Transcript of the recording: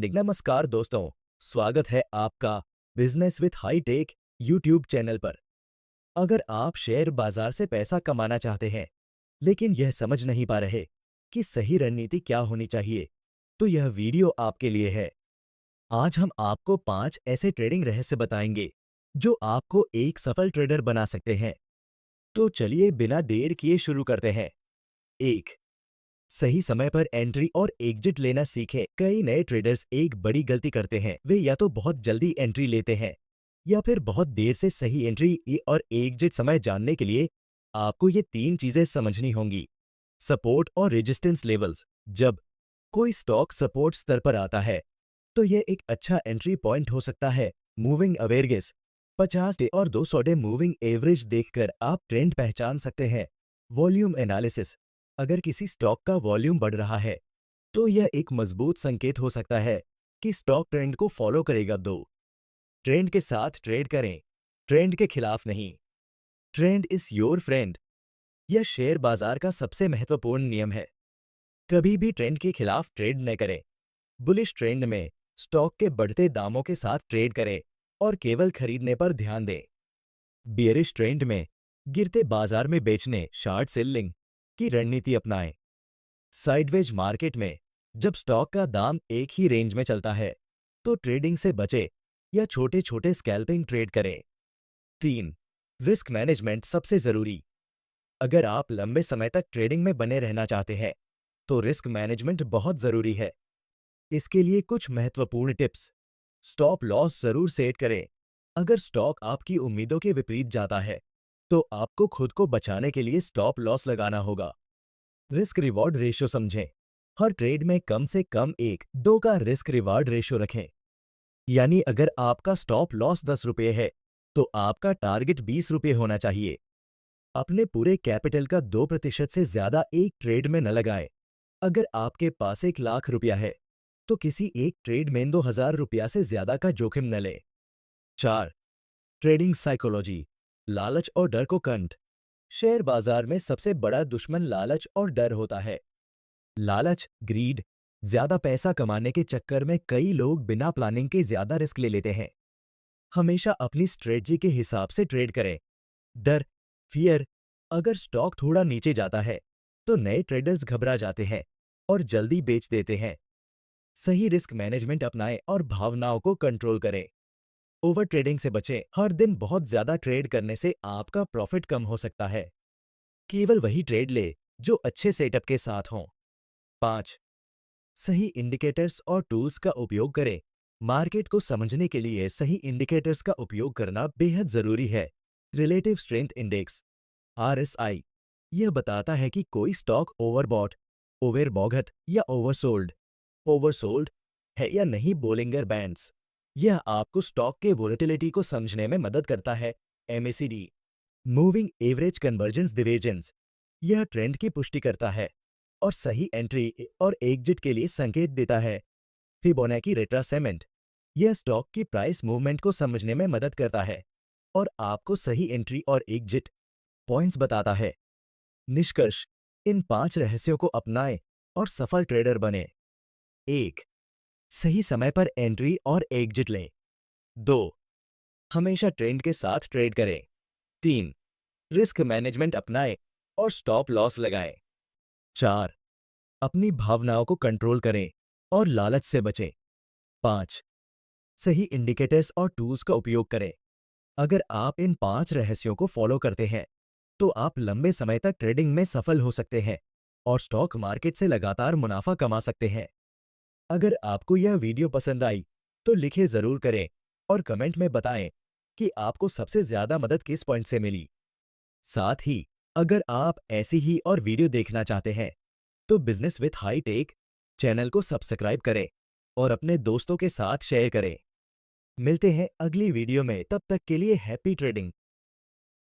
Trending. नमस्कार दोस्तों, स्वागत है आपका business with high tech YouTube channel पर। अगर आप शेयर बाजार से पैसा कमाना चाहते हैं लेकिन यह समझ नहीं पा रहे कि सही रणनीति क्या होनी चाहिए, तो यह वीडियो आपके लिए है। आज हम आपको 5 ऐसे ट्रेडिंग रहस्य बताएंगे जो आपको एक सफल ट्रेडर बना सकते हैं। तो चलिए बिना देर किए शुरू करते हैं। 1, सही समय पर एंट्री और एग्जिट लेना सीखें। कई नए ट्रेडर्स एक बड़ी गलती करते हैं। वे या तो बहुत जल्दी एंट्री लेते हैं या फिर बहुत देर से। सही एंट्री और एग्जिट समय जानने के लिए आपको ये 3 चीजें समझनी होंगी। सपोर्ट और रेजिस्टेंस लेवल्स। जब कोई स्टॉक सपोर्ट स्तर पर आता है तो यह एक अच्छा एंट्री पॉइंट हो सकता है। मूविंग एवरेज, 50 डे और 200 डे मूविंग एवरेज देखकर आप ट्रेंड पहचान सकते हैं। वॉल्यूम एनालिसिस, अगर किसी स्टॉक का वॉल्यूम बढ़ रहा है तो यह एक मजबूत संकेत हो सकता है कि स्टॉक ट्रेंड को फॉलो करेगा। 2, ट्रेंड के साथ ट्रेड करें, ट्रेंड के खिलाफ नहीं। ट्रेंड इज योर फ्रेंड, यह शेयर बाजार का सबसे महत्वपूर्ण नियम है। कभी भी ट्रेंड के खिलाफ ट्रेड न करें। बुलिश ट्रेंड में स्टॉक के बढ़ते दामों के साथ ट्रेड करें और केवल खरीदने पर ध्यान दें। बियरिश ट्रेंड में गिरते बाजार में बेचने, शॉर्ट सेलिंग की रणनीति अपनाएं। साइडवेज मार्केट में जब स्टॉक का दाम एक ही रेंज में चलता है तो ट्रेडिंग से बचे या छोटे छोटे स्कैल्पिंग ट्रेड करें। 3, रिस्क मैनेजमेंट सबसे जरूरी। अगर आप लंबे समय तक ट्रेडिंग में बने रहना चाहते हैं तो रिस्क मैनेजमेंट बहुत जरूरी है। इसके लिए कुछ महत्वपूर्ण टिप्स। स्टॉप लॉस जरूर सेट करें। अगर स्टॉक आपकी उम्मीदों के विपरीत जाता है तो आपको खुद को बचाने के लिए स्टॉप लॉस लगाना होगा। रिस्क रिवॉर्ड रेशियो समझें। हर ट्रेड में कम से कम 1-2 का रिस्क रिवॉर्ड रेशियो रखें। यानी अगर आपका स्टॉप लॉस 10 रुपये है तो आपका टारगेट 20 रुपये होना चाहिए। अपने पूरे कैपिटल का 2% से ज्यादा एक ट्रेड में न लगाएं। अगर आपके पास 1 लाख रुपया है तो किसी एक ट्रेड में 2000 रुपया से ज्यादा का जोखिम न लें। 4, ट्रेडिंग साइकोलॉजी, लालच और डर को कंट। शेयर बाजार में सबसे बड़ा दुश्मन लालच और डर होता है। लालच, ग्रीड, ज्यादा पैसा कमाने के चक्कर में कई लोग बिना प्लानिंग के ज्यादा रिस्क ले लेते हैं। हमेशा अपनी स्ट्रेटजी के हिसाब से ट्रेड करें। डर, फियर, अगर स्टॉक थोड़ा नीचे जाता है तो नए ट्रेडर्स घबरा जाते हैं और जल्दी बेच देते हैं। सही रिस्क मैनेजमेंट अपनाएं और भावनाओं को कंट्रोल करें। ओवर ट्रेडिंग से बचें। हर दिन बहुत ज्यादा ट्रेड करने से आपका प्रॉफिट कम हो सकता है। केवल वही ट्रेड ले जो अच्छे सेटअप के साथ हों। 5, सही इंडिकेटर्स और टूल्स का उपयोग करें। मार्केट को समझने के लिए सही इंडिकेटर्स का उपयोग करना बेहद जरूरी है। रिलेटिव स्ट्रेंथ इंडेक्स, RSI, यह बताता है कि कोई स्टॉक ओवरबॉट, ओवरबॉघत या ओवरसोल्ड है या नहीं। बोलिंगर बैंड्स, यह आपको स्टॉक के वोलेटिलिटी को समझने में मदद करता है। MACD, moving average convergence divisions, यह ट्रेंड की पुष्टि करता है और सही एंट्री और एग्जिट के लिए संकेत देता है। फिबोनाची रिट्रासेमेंट, यह स्टॉक की प्राइस मूवमेंट को समझने में मदद करता है और आपको सही एंट्री और एग्जिट पॉइंट्स बताता है। निष्कर्ष, इन 5 रहस्यों को अपनाएं और सफल ट्रेडर बने। 1, सही समय पर एंट्री और एग्जिट लें। 2, हमेशा ट्रेंड के साथ ट्रेड करें। 3, रिस्क मैनेजमेंट अपनाएं और स्टॉप लॉस लगाएं। 4, अपनी भावनाओं को कंट्रोल करें और लालच से बचें। 5, सही इंडिकेटर्स और टूल्स का उपयोग करें। अगर आप इन 5 रहस्यों को फॉलो करते हैं तो आप लंबे समय तक ट्रेडिंग में सफल हो सकते हैं और स्टॉक मार्केट से लगातार मुनाफा कमा सकते हैं। अगर आपको यह वीडियो पसंद आई तो लिखे जरूर करें और कमेंट में बताएं कि आपको सबसे ज्यादा मदद किस पॉइंट से मिली। साथ ही अगर आप ऐसी ही और वीडियो देखना चाहते हैं तो business with high tech channel को सब्सक्राइब करें और अपने दोस्तों के साथ शेयर करें। मिलते हैं अगली वीडियो में, तब तक के लिए हैप्पी ट्रेडिंग।